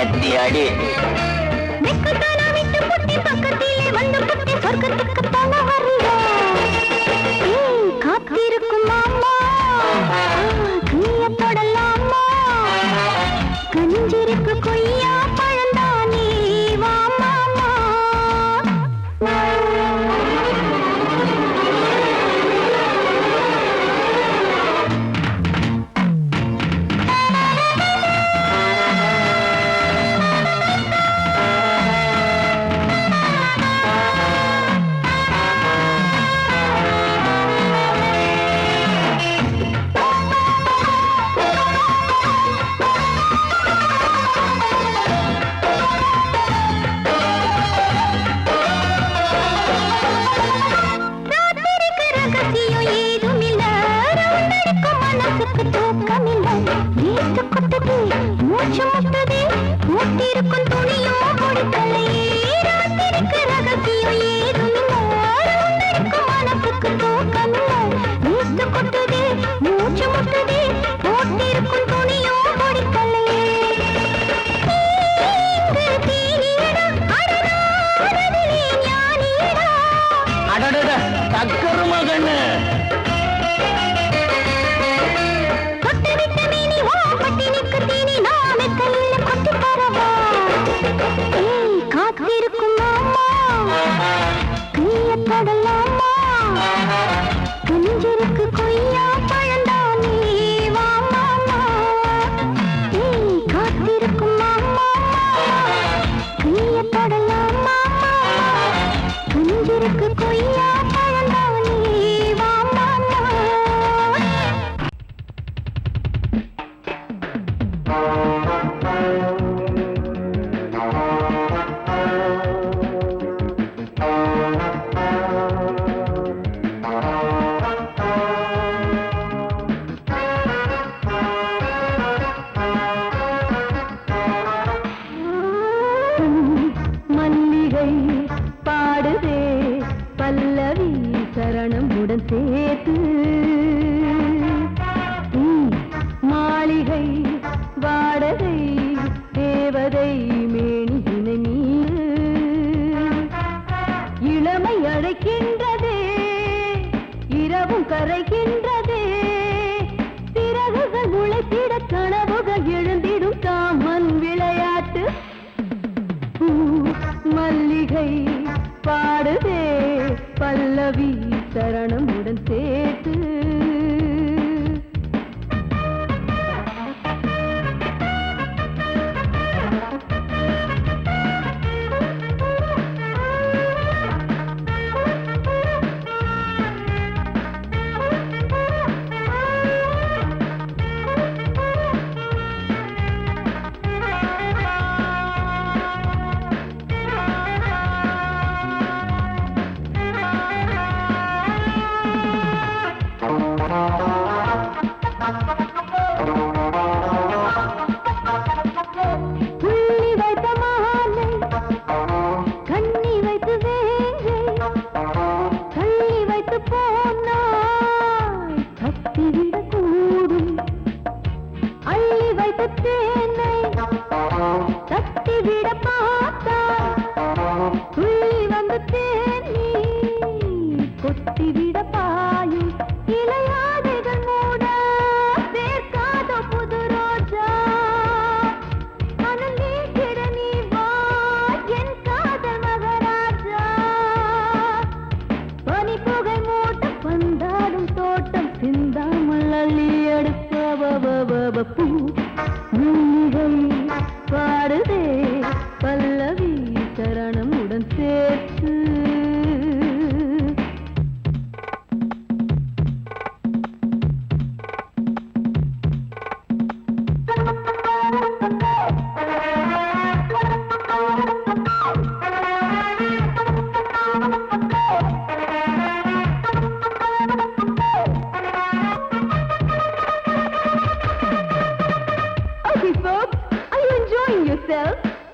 கத்தி அடி. பக்கத்திலே வந்து புட்டி சொர்க்கத்துக்கு தல வரியா காத்திருக்கும் மாமா கையத்தொடலாமா கஞ்சிருக்கு கொய்யா பழந்தானே வா மாமா.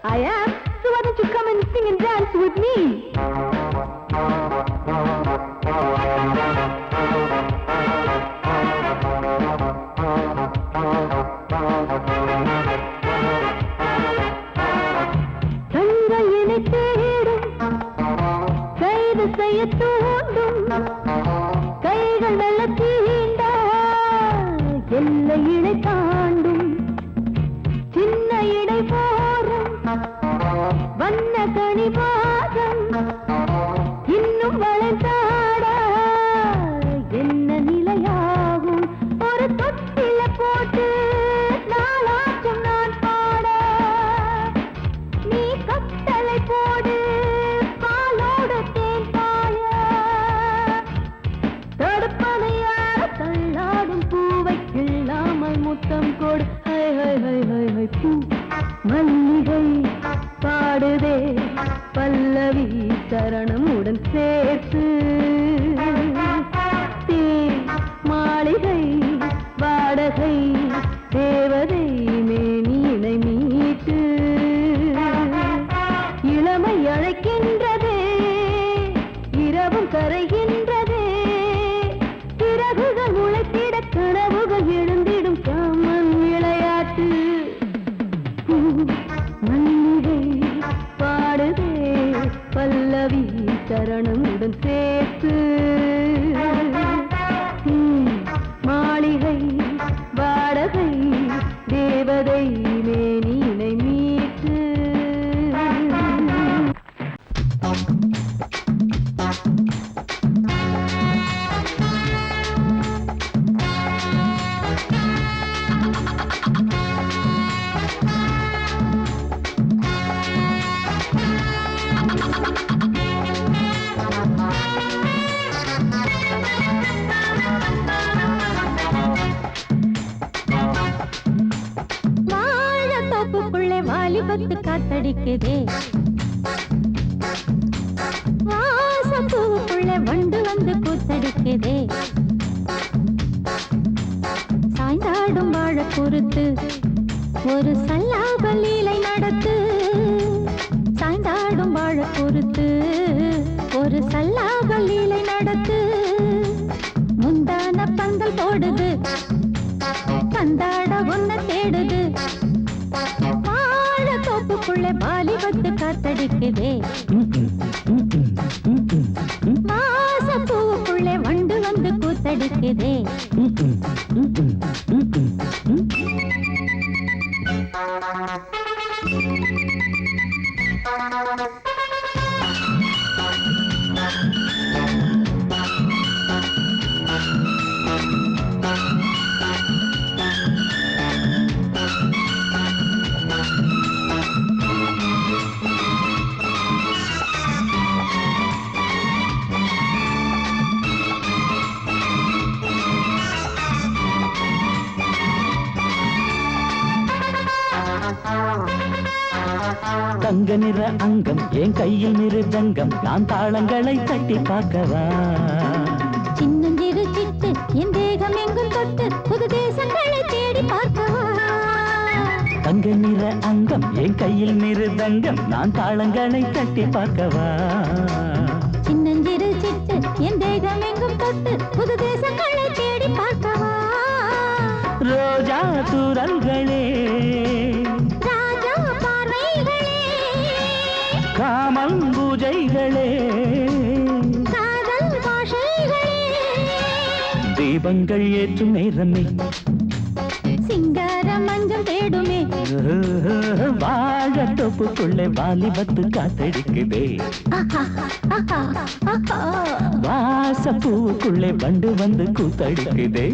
I am. So why don't you come and sing and dance with me? எல்லை இடை தாண்டும் சின்ன இடை போரும் வண்ண கனி பாதம் இன்னும் வளைந்தாட என்ன நிலையாகும் ஒரு தொட்டில போட்டு நாளாச்சும் நான் பாட நீ கட்டளை போடு பாலோடு தேன் பாய தடுப்பதையார தள்ளாடும் பூவை கிள்ளாமல் முத்தம் கொடு high high high high high பூ மல்லிகை பாடுதே பல்லவி சரணம் உடன் சேர்த்து மாளிகை வாடகை தேவதை மேனியினை மீட்டு இளமை அழைக்கின்றதே இரவும் கரைகின்றதே பிறகுகள் உழைத்திட கனவுகள் எழுந்திடும் காமன் விளையாட்டு மல்லிகை பாடுதே பல்லவி சரணம் உடன் சேர்த்து மாளிகை வாடகை தேவதை மேனியினை மீட்டு வாலிபத்து காத்தடிக்குதே வாசப்பூவுக்குள்ள வண்டு வந்து கூத்தடிக்குதே சாய்ந்தாடும் வாழ பொறுத்து ஒரு சல்லாப லீலை நடத்து சாய்ந்தாடும் வாழ பொறுத்து ஒரு சல்லாப லீலை நடத்து முந்தான பந்தல் போடுது பந்தாட ஒன்ன தேடுது தோப்புக்குள்ள வாலிபத்து காத்தடிக்குதே வாசப்பூவுக்குள்ள வண்டு வந்து கூத்தடிக்குதே தங்க நிற அங்கம் என் கையில் மிருதங்கம் நான் தாளங்களை தட்டி பார்க்கவா சின்னஞ்சிறு சிட்டு என் தேகம் எங்கும் தொட்டு புது தேசங்களை தேடி பார்க்கவா தங்க நிற அங்கம் என் கையில் மிருதங்கம் நான் தாளங்களை தட்டி பார்க்கவா சின்னஞ்சிறு சிட்டு என் தேகம் எங்கும் தொட்டு புது தேசங்களை தேடி பார்க்கவா ரோஜா தூரல்களே காமம் பூஜைகளே காதல் பாஷைகளே தீபங்கள் ஏற்றும் நேரமே சிங்கார மஞ்சள் தேடுமே வாழ தொப்புக்குள்ளே வாலிபத்து காத்தடிக்குதே வாசப்பூவுக்குள்ளே வண்டு வந்து கூத்தடிக்குதே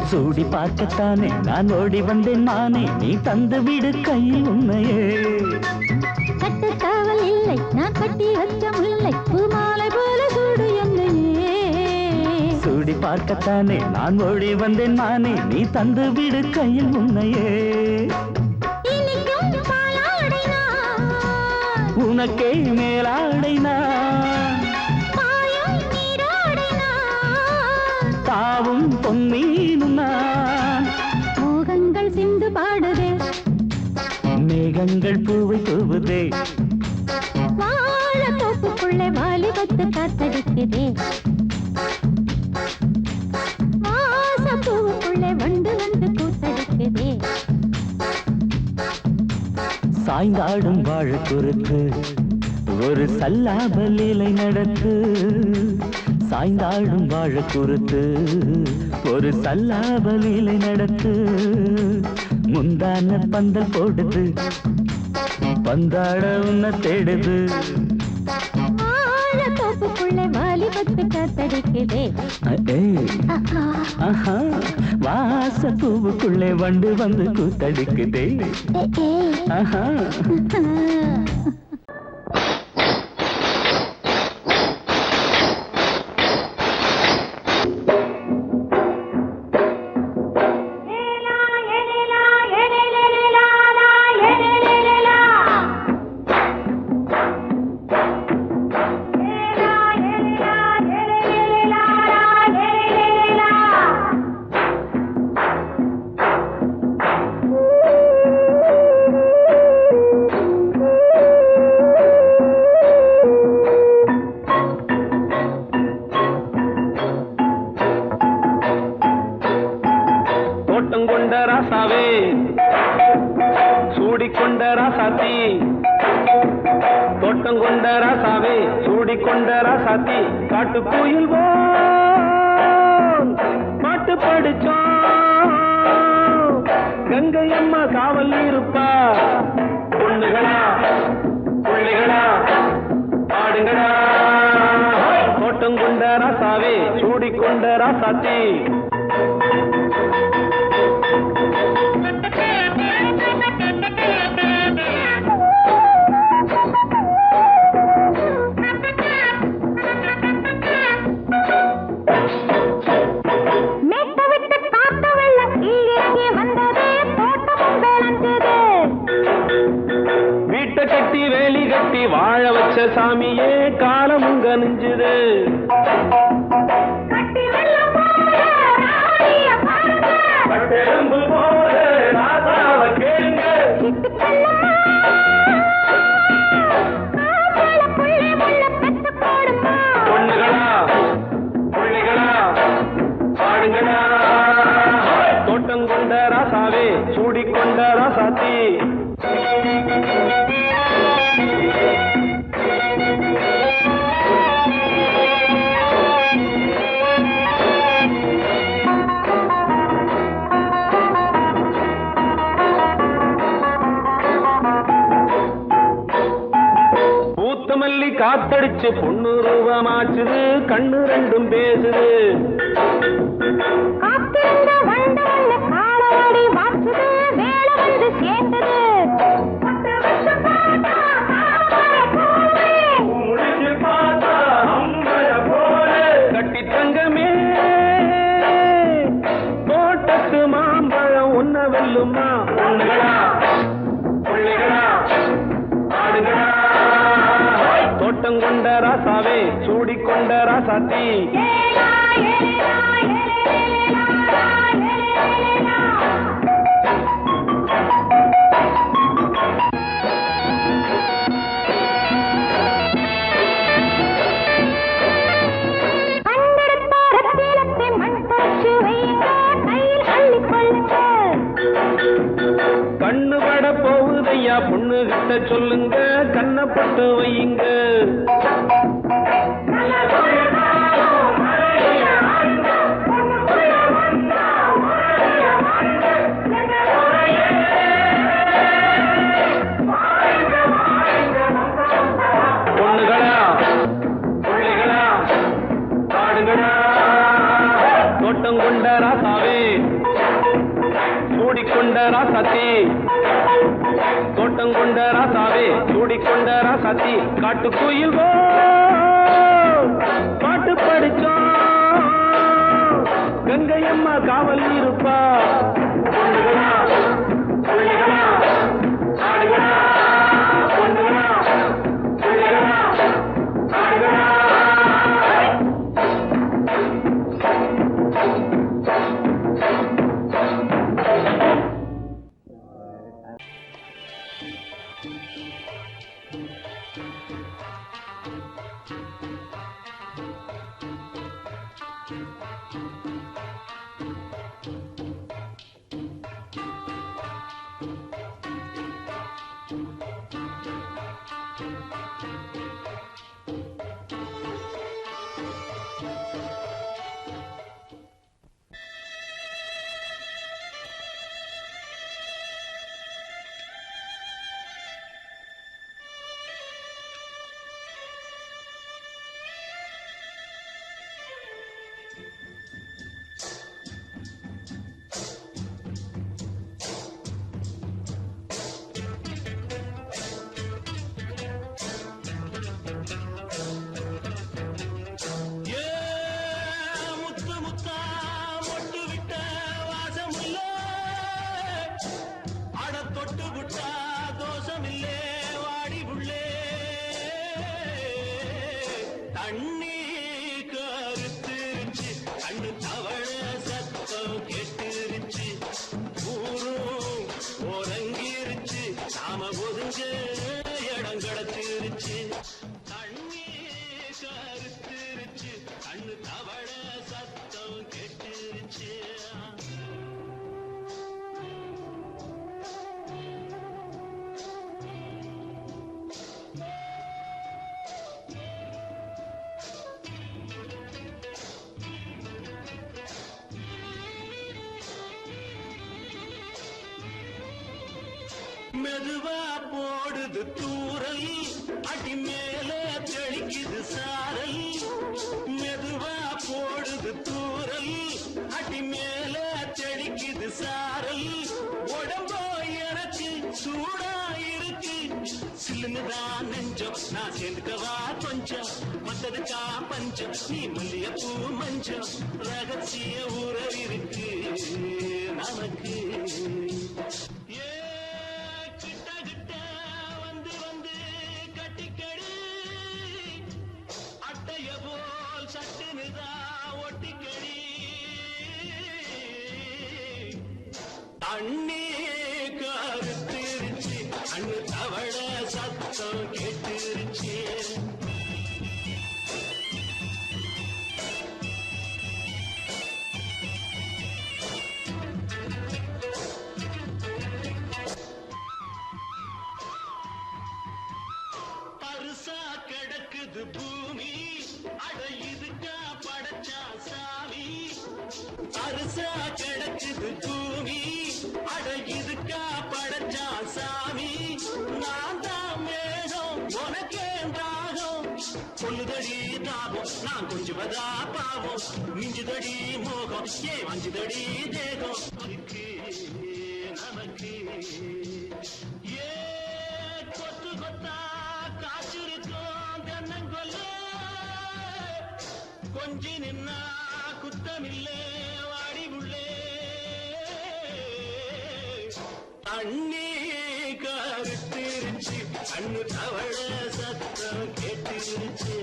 சூடி பார்க்கத்தானே நான் ஓடி வந்தேன் நானே நீ தந்து விடு கையில் உண்மையே கட்டுக்காவல் இல்லை நான் கட்டி வச்ச முல்லை பூமாலை போல சூடு என்னையே சூடி பார்க்கத்தானே நான் ஓடி வந்தேன் நானே நீ தந்து விடு கையில் உண்மையே இனிக்கும் பாலாடை நான் உனக்கே மேலாடை நான் பாயும் நீராடை நான் தாவும் பொன்னீனும் நான் மோகங்கள் சிந்து பாடுதே மேகங்கள் பூவை தூவுதே வாழ தோப்புக்குள்ளே வாலிபத்து காத்தடிக்குதே வாசப்பூவுக்குள்ளே வண்டு வந்து கூத்தடிக்குதே சாய்ந்தாடும் வாழ குறுத்து ஒரு சல்லாப லீலை நடத்து சாய்ந்தாடும் வாழ குறுத்து ஒரு சல்லாப லீலை நடத்து முந்தான பந்தல் போடுது பந்தாட உன்னை தேடுது வாழ தோப்புக்குள்ளே வாலிபத்து காத்தடிக்குதே ஆஹா வாச பூவுக்குள்ளே வண்டு வந்து கூத்தடிக்குதே ஆஹா கொண்ட ராசாவே சூடிக்கொண்ட ராசாத்தி தோட்டம் கொண்ட ராசாவே சூடிக்கொண்ட ராசாத்தி காட்டு கோயில் பாட்டு படிச்சோம் கங்கை அம்மா காவல் இருப்பா பொண்ணுகளா பிள்ளைகளா ஆடுங்களா தோட்டம் கொண்ட ராசாவே சூடிக்கொண்ட ராசாத்தி கட்டி வேலி கட்டி வாழ வச்ச சாமியே காலமுங்க நெஞ்சுது பொண்ணுகளா பிள்ளைகளா பாடுங்களா தோட்டம் கொண்ட ராசாவே சூடிக்கொண்ட ராசாத்தி பூத்தமல்லி காத்தடிச்சு பொண்ணு ரூபமாச்சுது கண்ணு ரெண்டும் பேசுது கட்டி தங்கமே தோட்டத்து மாம்பழம் உன்ன வெல்லுமா பொண்ணுகளா பிள்ளைகளா ஆடுகளா தோட்டம் கொண்ட ராசாவே சூடிக்கொண்ட ராசாத்தி கண்ணு பட போகுதையா பொண்ணு கிட்ட சொல்லுங்க கண்ணப்பட்டு வையுங்க பொண்ணுகளா பிள்ளைகளா ஆடுகளா தோட்டம் கொண்ட ராசாவே சூடிக்கொண்ட ராசாத்தி தோட்டம் கொண்ட ராசாவே சூடிக்கொண்ட ராசாத்தி காட்டு கோயில் பாட்டு படிச்சோம் கங்கை அம்மா காவல் இருப்பா பொண்ணுகளா பிள்ளைகளா ஒதுங்க இடம் கிடைச்சிருச்சு தண்ணி கருத்துருச்சு கண்ணு தவள சத்தம் கெட்டுருச்சு மெதுவா போடுது தூரல் அடி மேல தெளிக்குது சாரல் மெதுவா போடுது தூரல் அடி மேல தெளிக்குது சாரல் உடம்போ எனக்கு சூடா இருக்கு சில்லுதான் நெஞ்சம் நான் சேர்ந்துக்கவா கொஞ்சம் மத்ததுக்கா பஞ்சம் நீ மல்லியப்பூ மஞ்சம் ரகசிய உறவிருக்கு நமக்கு அண்ணே கருத்திருச்சு அண்ணு தவள சத்தம் கேட்டுருச்சு பரிசா கிடக்குது பூமி அட இதுக்கா படைச்சா சாமி பரிசா கிடக்குது பூமி அட இதுக்கா படைச்சா சாமி நான் தான் மேகம் உனக்கே தாகம் சொல்லுதடி தாபம் நான் கொஞ்சுவதா பாவம் மிஞ்சுதடி மோகம் ஏன் வஞ்சுதடி தேகம் அதுக்கு நமக்கு ஏ கொத்து கொத்தா காற்றிருக்கும் தென்னங்கொல்ல கொஞ்சி நின்னா குத்தமில்லே வாடி உள்ளே அண்ணே கருத்திருச்சு அண்ணு தவள சத்தம் கேட்டுருச்சு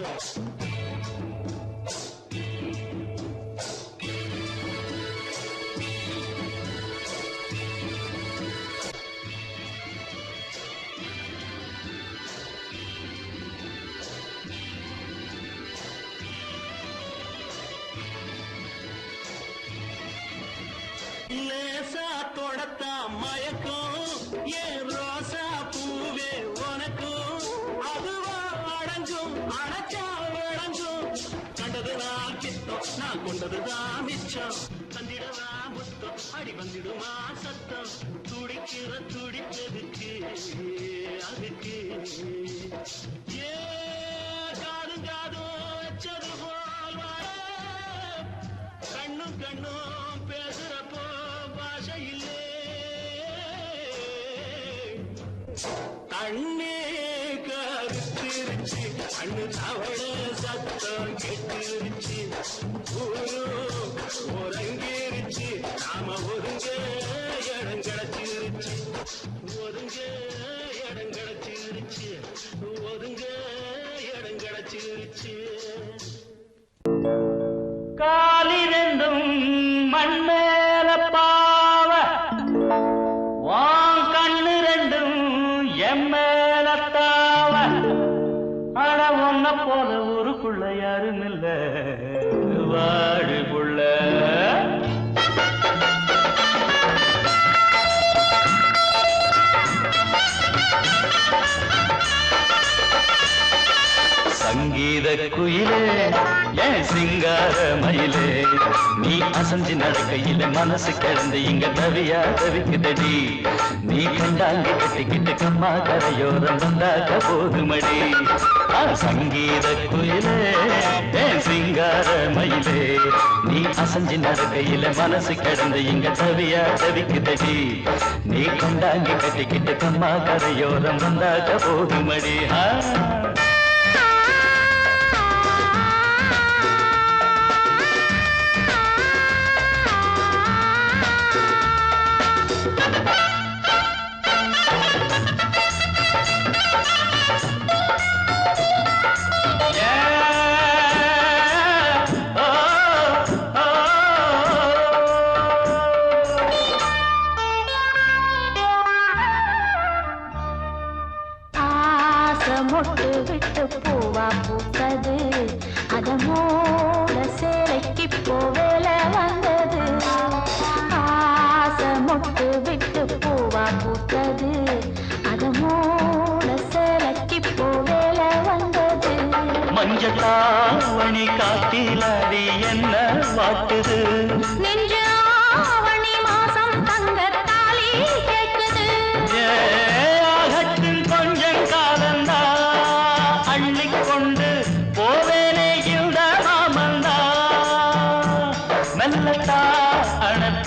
லேசா தொடத்தா மயக்கம் ஏன் ரோசா பூவே உனக்கும் அதுவா அடங்கும் அடைச்சா விளங்கும் கண்டதுதான் கித்தம் நான் கொண்டதுதான் மிச்சம் தந்திடவா முத்தம் அடி வந்திடுமா சத்தம் துடிக்கிற துடிப்பதுக்கு அதுக்கு ஏ காதும் காதும் வச்சது போல் கண்ணும் கண்ணும் பேசுறப்போ பாஷை இல்லே கண்ணே கருத்திருச்சு கண்ணு தவள சத்தம் கெட்டுருச்சு ஊரு ஒருங்கிருச்சு நாம ஒருங்க இடம் கிடைச்சிருச்சு ஒருங்க இடம் கிடைச்சிருச்சு ஒருங்க இடம் கிடைச்சிருச்சு காலிரண்டும் மண்மேல பாவ வான் கண்ணு ரெண்டும் எம்மேல தாவ ஆனா ஒன்ன போல ஊருக்குள்ள யாரும் இல்ல வாடு புள்ள சங்கீத குயிலே ஏன் சிங்கார மயிலே நீ அசஞ்சு நடக்கையில மனசு கிடந்து இங்க தவியா தவிக்குதடி நீ கண்டாங்கி கட்டிக்கிட்டு கம்மா கரையோரம் வந்தாக்க போதுமடி சங்கீத குயிலே ஏன் சிங்கார மயிலே நீ அசஞ்சு நடக்கையில மனசு கிடந்து இங்க தவியா தவிக்குதடி நீ கண்டாங்கி கட்டிக்கிட்டு கம்மா கரையோரம் வந்தாக்க போதுமடி மொட்டு விட்டு பூவா பூத்தது அத மூட சேலைக்கு போவேல வந்தது ஆசை மொட்டு விட்டு பூவா பூத்தது அத மூட சேலைக்கு போவேல வந்தது மஞ்சத்தாவணி காட்டிலாடி என்ன வாட்டுது நெஞ்சு ஆவணி மாசம் தங்க தாலி கேட்குது ஆகட்டும் கொஞ்சம் காலந்தா அள்ளிக்கொண்டு போவேனே இந்த மாமந்தா மெல்லத்தா அணப்ப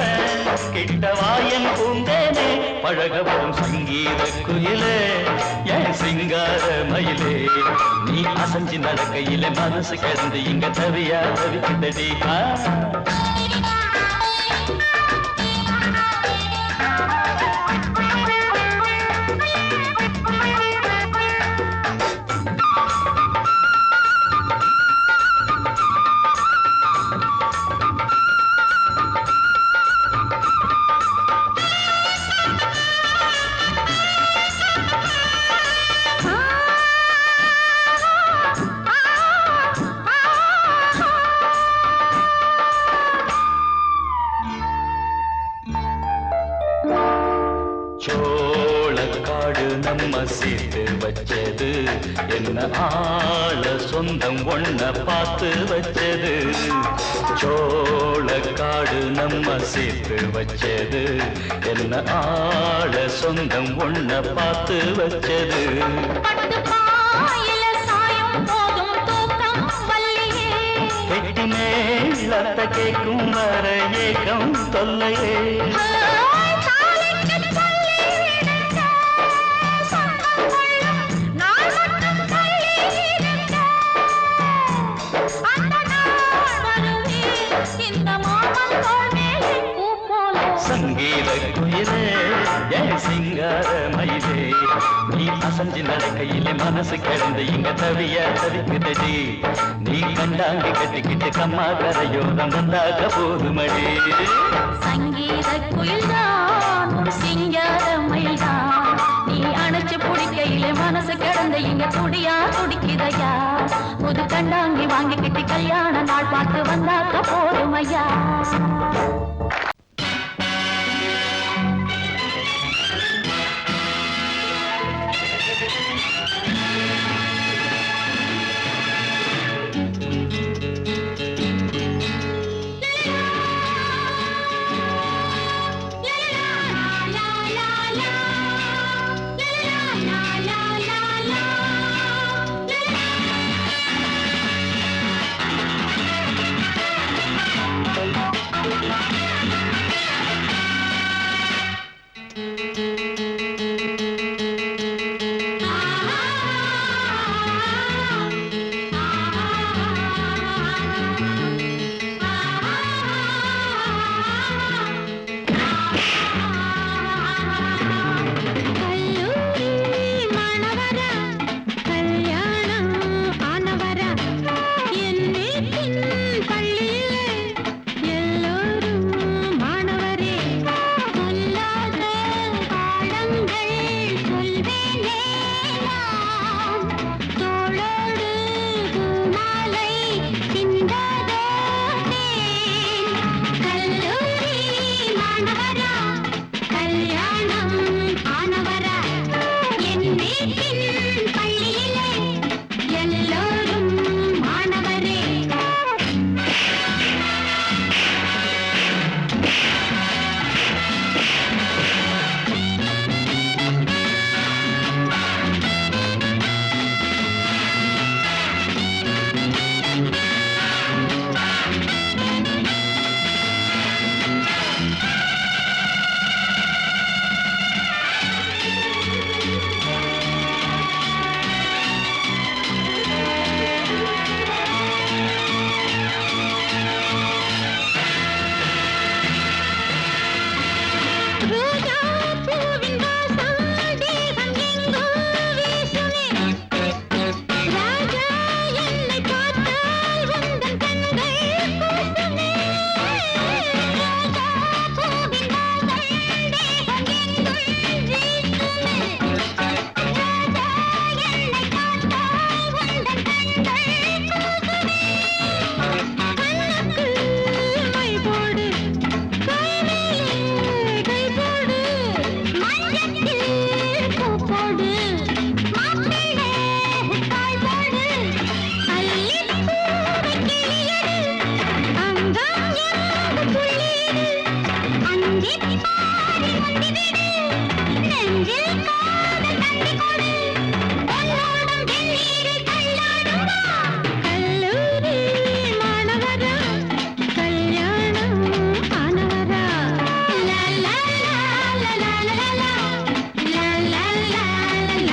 கிட்டவாயன் பூந்தேனே பழகவும் சங்கீத குயிலே என் சிங்கார மயிலே நீ அசஞ்சி நடக்கையில மனசு கிடந்து இங்க தவியா தவிக்கிட்டடி சோளக்காடு நம்ம சேர்த்து வச்சது என்ன ஆள சொந்தம் ஒன்ன பார்த்து வச்சது சோளக்காடு நம்ம சேர்த்து வச்சது என்ன ஆள சொந்தம் ஒன்ன பார்த்து வச்சது கெட்டி மேலத்த கேட்கும் வர ஏகம் தொல்லையே சங்கீத குயிலே என் சிங்கார மயிலே நீ அசஞ்சி நடக்கையிலே மனசு கிடந்து இங்க தவிய தவிக்குதடி நீ கண்டாங்கி கட்டிக்கிட்டு கம்மா கரையோரம் வந்தாக போதுமடி சங்கீத குயில்தான் சிங்கார மயில்தான் நீ அணைச்சு பிடிக்கையிலே மனசு கிடந்து இங்க துடியா துடிக்குதையா புது கண்டாங்கி வாங்கிக்கிட்டு கல்யாண நாள் பார்த்து வந்தாக்க போதுமையா போடு மாப்பிள்ளை தாய் போடு அல்லிப்பூவை கிளியடு அங்கம் எங்கு புள்ளியடு அஞ்சிப் பாடி முந்திவிடு நெஞ்சில் காதல் தந்தி கொடு பொன்னோடும் வெந்நீரில் தள்ளாடும் வா கல்லூரி மாணவரா கல்யாணம் ஆனவரா லா லா லா லா லா லா லா லா லா லா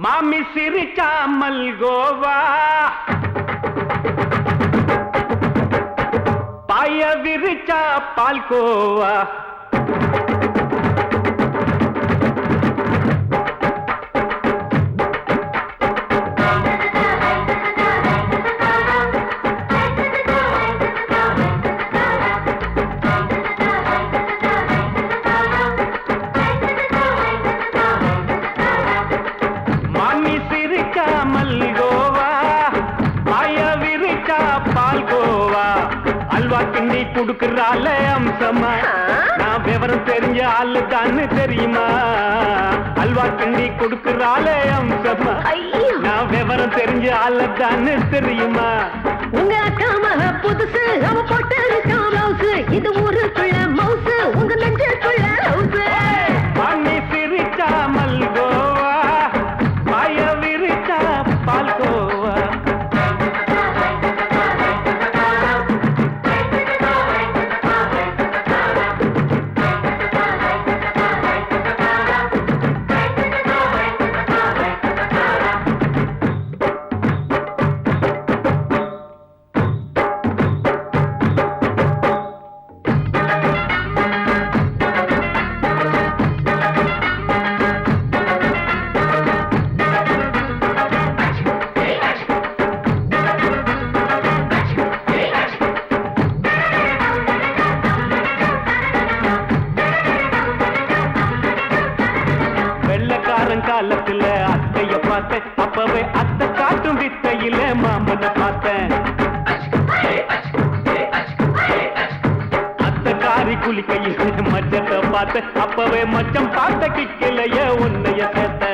மாமி சிரிச்சா மல்கோவா பாய விரிச்சா பால்கோவா கிண்டி குடுக்கறால அம்சமா நான் விவரம் தெரிஞ்ச ஆளு தான்னு தெரியுமா அல்வா கிண்டி குடுக்கறால அம்சமா நான் விவரம் தெரிஞ்ச ஆளு தான்னு தெரியுமா உங்க அக்கா மக புதுசு அவ போட்டு ப்ளவுஸ் இது ஊருக்குள்ள மவுசு உங்க நெஞ்சுக்குள்ள ஹவுஸ் பண்ணி சிரிச்சா மல்கோவா பாய விரிச்சா பால்கோவா காலத்துல அத்தைய பார்த்தேன் அப்பவே அத்தை காட்டும் வித்தையில மாமனை பார்த்தேன் அத்தை காரி குளிக்கையில மச்சத்தை பார்த்தேன் அப்பவே மச்சம் பார்த்த கிக்கலைய உன்னைய சேர்த்த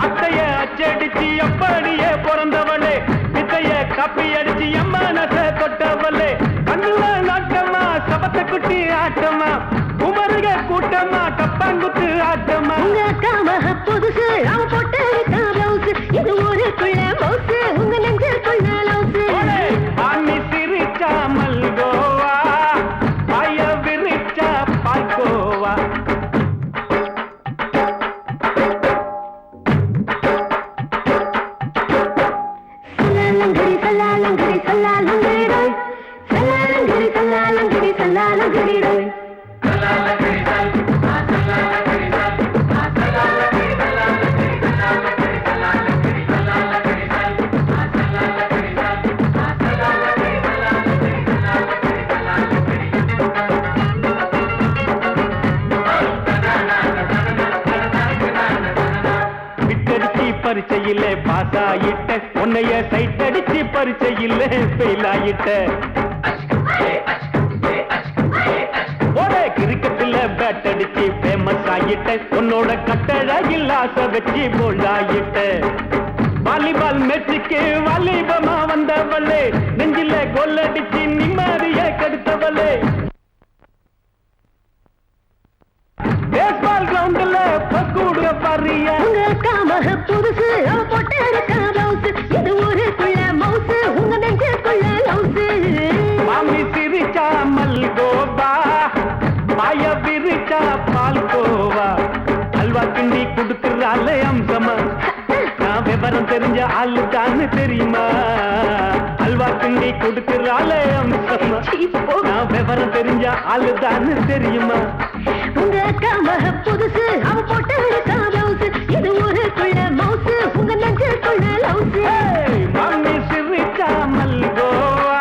அத்தைய அச்சடிச்சு அப்படியே பிறந்தவளே வித்தைய கப்பி அடிச்சு எம்மனச தொட்டவளே கண்ணுல நாட்டமா சபத்தை குட்டி ஆட்டமா குமருக கூட்டமா கப்பாங்குத்து ஆட்டமா புதுசு அவ போட்டு ப்ளவுஸ் இது ஊருக்குள்ள மவுசு உங்க நெஞ்சுக்குள்ள லவுஸ் மாமி சிரிச்சா மல்கோவா பாய விரிச்சா பால்கோவா சல்லாலங்கடி சல்லாலங்கடி சல்லாலங்கடி சல்லாலங்கடி சல்லாலங்கடி பரிச்சையில பாஸ் ஆயிட்ட உன்னைய சைட் அடிச்சு பரிச்சையில ஃபெயில் ஆயிட்ட கிரிக்கெட்ல பேட் அடிச்சு ஃபேமஸ் ஆயிட்ட உன்னோட கட்டழகில் ஆசை வச்சு போல்ட் ஆயிட்ட வாலிபால் மேட்சுக்கு வாலிபமா வந்தவளே நெஞ்சில கோல் அடிச்சு நிம்மதிய கெடுத்தவளே பேஸ்பால் கிரவுண்ட்ல பக்கூடுக பாரியா புதுசு அவ போட்டு ப்ளவுஸ் இது ஊருக்குள்ள மவுசு உங்க நெஞ்சுக்குள்ள லவுஸ் மாமி சிரிச்சா மல்கோவா பாய விரிச்சா பால்கோவா அல்வா கிண்டி குடுக்கறால அம்சமா நான் விவரம் தெரிஞ்ச ஆளு தான்னு தெரியுமா அல்வா கிண்டி குடுக்கறால அம்சமா நான் விவரம் தெரிஞ்ச ஆளு தான்னு தெரியுமா உங்க அக்கா மக புதுசு அவ போட்டு ப்ளவுஸ் இது ஊருக்குள்ள மவுசு உங்க நெஞ்சுக்குள்ள லவுஸ் மாமி சிரிச்சா மல்கோவா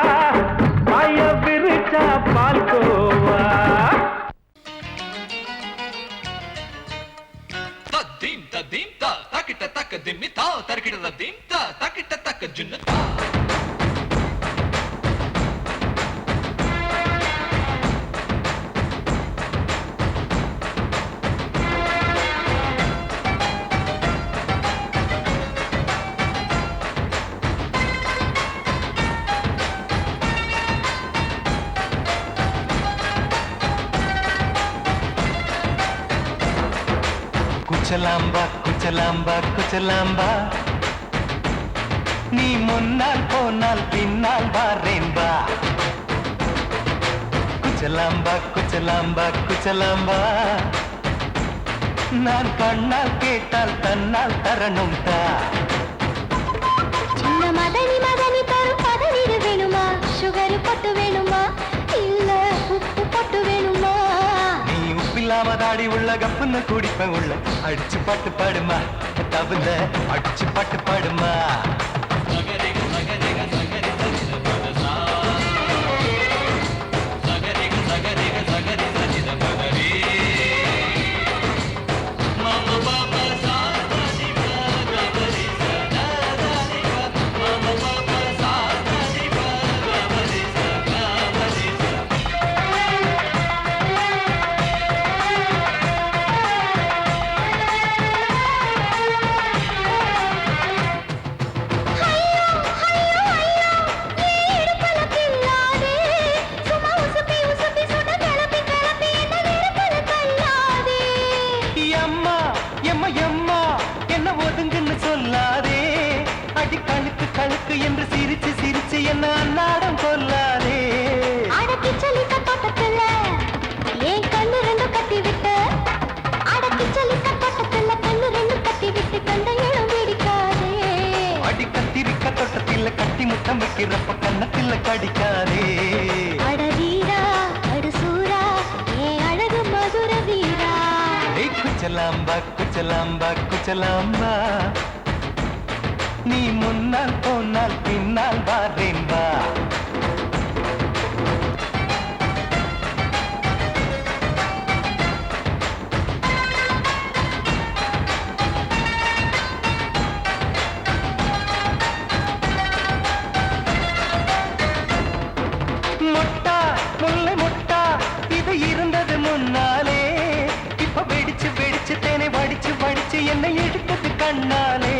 பாய விரிச்சா பால்கோவா தீம் தீம் தா தக்கிட்ட தக்க திம்மி தா தர்க்கிட்ட தீம் தா தக்கிட்ட தக்க ஜுன்னு தா குச்சலாம்பா குச்சலாம்பா குச்சலாம்பா நீ முன்னால் போனால் பின்னால் வாரேன்பா குச்சலாம்பா குச்சலாம்பா குச்சலாம்பா நான் கண்ணால் கேட்டால் தன்னால் முன்னால் தரணும் தா சின்ன மதனி மதனி தரும் பதனிடு வேணுமா சுகர் பொட்டு வேணுமா இல்ல உப்பு பொட்டு வேணுமா நீ உப்பில்லாம தாடி உள்ள கப்புன்னு குடிப்ப உள்ள அடிச்சு பாட்டு பாடுமா தபுல அடிச்சு பாட்டு பாடுமா கழுக்கு என்று சிரிச்சு சிரிச்சு என்ன அன்னாடம் கொல்லாதே அடக்கி சலிக்க தோட்டத்துல ஏன் கண்ணு ரெண்டு கட்டி விட்டு அடக்கி சலிக்க தோட்டத்துல கண்ணு ரெண்டு கட்டி விட்டு கண்ட இடம் பிடிக்காதே அடி கத்திரிக்க தோட்டத்தில் கட்டி முட்டம் வைக்கிறப்ப கண்ணத்தில் கடிக்காதே அட வீரா அடு சூரா ஏன் அழகு மதுர வீரா குச்சலாம்பா குச்சலாம்பா குச்சலாம்பா நீ முன்னால் போனால் பின்னால் வாரேன் வா முட்டா முல்லை முட்டா இது இருந்தது முன்னாலே இப்ப வெடிச்சு வெடிச்சு தேனை வடிச்சு வடிச்சு என்னை எடுத்தது கண்ணாலே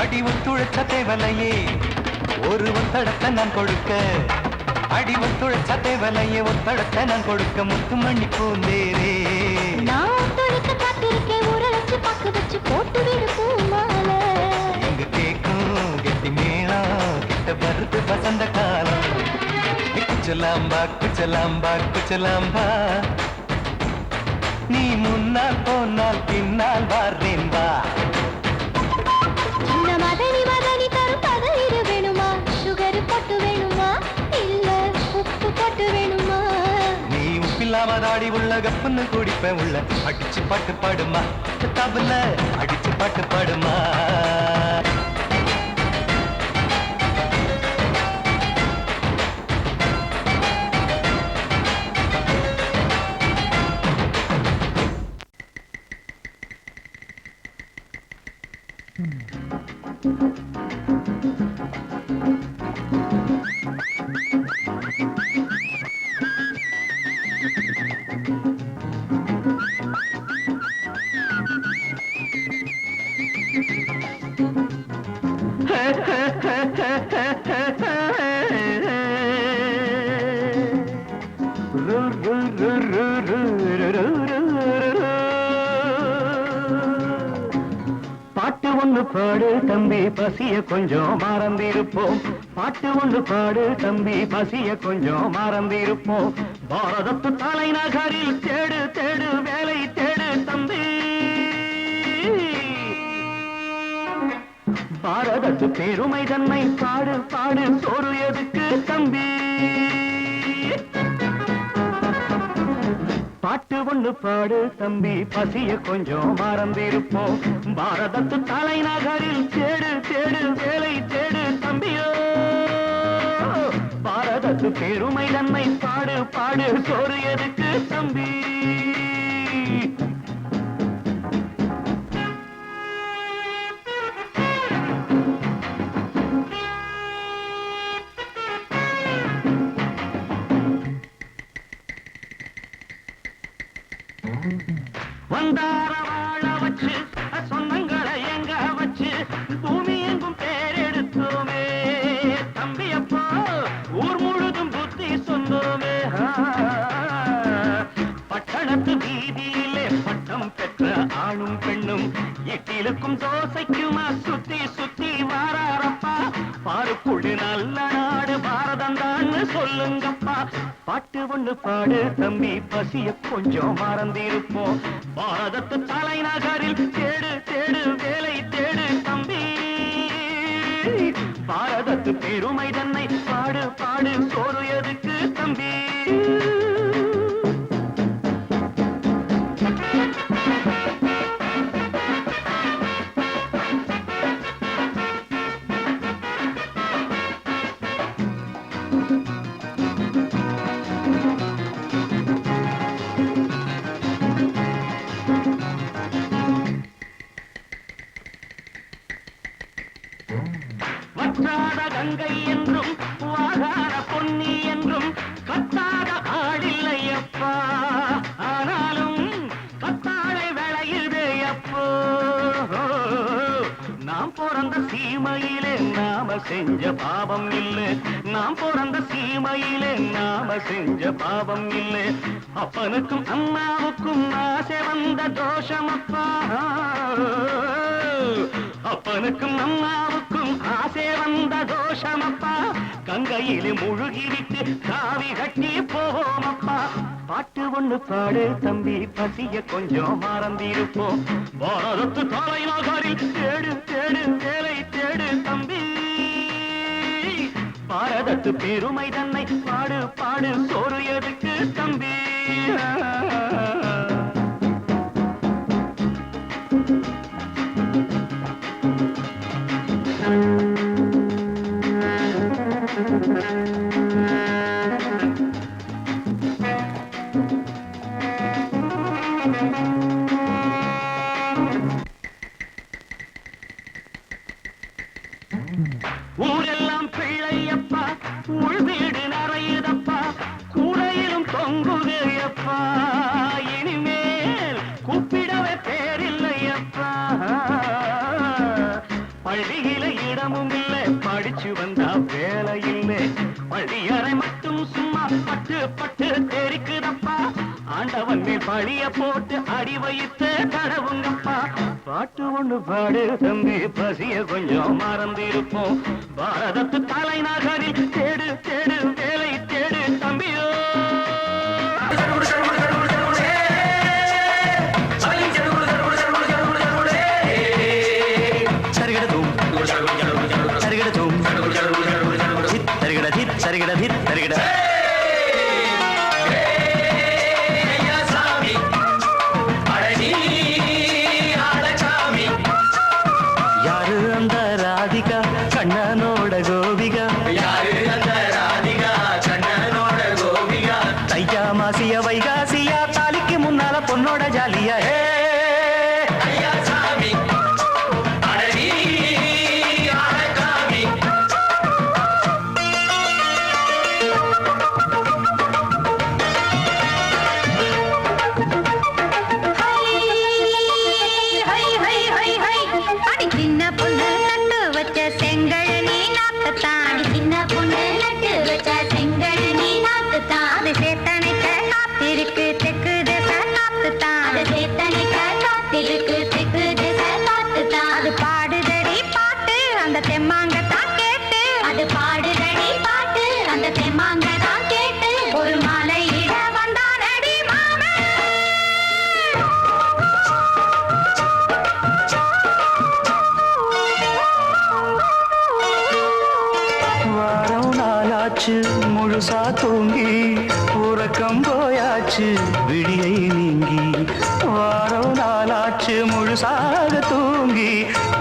அடி ஒத்துழைச்ச தேவலையே ஒரு ஒத்தடத்தை நான் கொடுக்க அடி ஒத்துழைச்ச தேவலையே ஒத்தடத்தை நான் கொடுக்க முத்துமணி பூந்தேரே நான் ஒத்துழைக்க காத்திருக்கேன் உரளைச்சு பக்கு வச்சு போட்டு விடு பூமாலை எங்க கேக்கும் கெட்டி மேளம் கிட்ட வருது வசந்த காலம் குச்சலாம்பா குச்சலாம்பா குச்சலாம்பா நீ முன்னால் போனால் பின்னால் வாரேன் வா சின்ன மதனி மதனி தரும் பதனிடு வேணுமா சுகர் பொட்டு வேணுமா இல்ல உப்பு பொட்டு வேணுமா நீ உப்பில்லாம தாடி உள்ள கப்புன்னு குடிப்ப உள்ள அடிச்சு பாட்டு பாடுமா தபுல அடிச்சு பாட்டு பாடுமா பாட்டு ஒண்ணு பாடு தம்பி பசிய கொஞ்சம் மறந்திருப்போம் பாட்டு ஒண்ணு பாடு தம்பி பசிய கொஞ்சம் மறந்திருப்போம் பாரதத்து தலைநகரில் தேடு தேடு வேலை தேடு தம்பி பாரதத்து பெருமை தன்னை பாடு பாடு சோறு எதுக்கு தம்பி பாட்டு ஒண்ணு பாடு தம்பி பசிய கொஞ்சம் மறந்திருப்போம் பாரதத்து தலைநகரில் தேடு தேடு வேலை தேடு தம்பியோ பாரதத்து பெருமை தன்னை பாடு பாடு சோறு எதுக்கு தம்பி வந்தார வாழ வச்சு சொந்தங்களை எங்க வச்சு பூமி எங்கும் பேரெடுத்தோமே தம்பியப்போ ஊர் முழுதும் புத்தி சொன்னோமே பட்டணத்து வீதியிலே பட்டம் பெற்ற ஆணும் பெண்ணும் இட்டிலுக்கும் தோசைக்குமா சுத்தி சுத்தி வாராரப்பா பாருக்குள் நாடு நல்ல நாடு பாரதம் தான் சொல்லுங்கப்பா பாட்டு ஒண்ணு பாடு தம்பி பசிய கொஞ்சம் மறந்திருப்போம் பாரதத்து தலைநகரில் தேடு தேடு வேலை தேடு தம்பி பாரதத்து பெருமை தன்னை பாடு பாடு சோறு எதுக்கு தம்பி வற்றாத கங்கை என்றும் வாகாத பொன்னி என்றும் கத்தாத ஆடில்லையப்பா ஆனாலும் கத்தாழை விளையுதே அப்போ நாம் பிறந்த சீமையிலே நாம செஞ்ச பாவம் இல்லை நாம் பிறந்த சீமையிலே நாம செஞ்ச பாவம் இல்லை அப்பனுக்கும் அம்மாவுக்கும் ஆசை வந்த தோஷமப்பா அப்பனுக்கும் அம்மாவுக்கும் ஆசை வந்த தோஷமப்பா கங்கையிலே முழுகிவிட்டு காவி கட்டி போவோமப்பா பாட்டு ஒண்ணு பாடு தம்பி பசிய கொஞ்சம் மறந்திருப்போம் பாரதத்து தலைநகரில் தேடு தேடு வேலை தேடு தம்பி பாரதத்து பெருமை தன்னை பாடு பாடு சோறு எதுக்கு தம்பி ஊரெல்லாம் பிள்ளையப்பா உள் வீடு நிறையுதப்பா கூடையிலும் தொங்குகையப்பா இனிமேல் கூப்பிடவே பேரில்லையப்பா பள்ளியில இடமும் இல்லை படிச்சு வந்தா வேலை இல்லை பள்ளியறை மட்டும் சும்மா பட்டு பட்டு தெரிக்குதப்பா ஆண்டவன் மேல் பழிய போட்டு அடி வைத்து கடவுங்கப்பா பாட்டு ஒண்ணு பாடு தம்பி பசிய கொஞ்சம் மறந்திருப்போம் பாரதத்து தலைநகரில் தேடு தேடு வேலை தேடு தம்பியோ யாரு அந்த ராதிகா கண்ணனோட கோபிகா தையா மாசிய வைகாசியா தாலிக்கு முன்னால பொண்ணோட ஜாலியா முழுசா தூங்கி உறக்கம் போயாச்சு விடியை நீங்கி வாரம் நாளாச்சு முழுசாக தூங்கி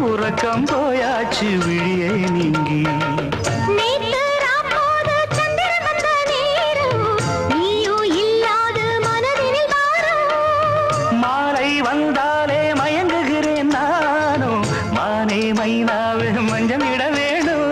உறக்கம் போயாச்சு விடியை நீங்கி மாலை வந்தாலே மயங்குகிறேன் நானும் மானே மைனாவே மஞ்சள் இட வேணும்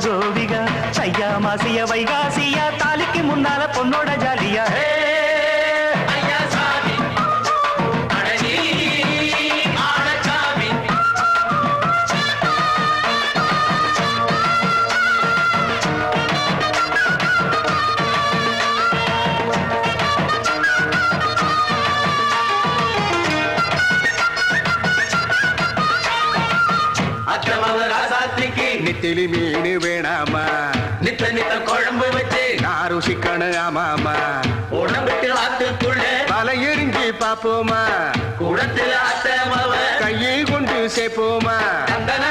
கோபிகா ஐயா மாசிய வைகாசியா தாலிக்கு முன்னால பொண்ணோட ஜாலியா அத்தமவ ராசாத்திக்கு நெத்திலி மீன் வேணாமா நித்த நித்த குழம்பு வச்சு நான் ருசிக்கணும் ஆமாமா உடம்புக்கு ஆத்துக்குள்ள தலை எரிஞ்சு பாப்போமா குடத்துல அத்தமவ கையை கொண்டு சேர்ப்போமா தந்தன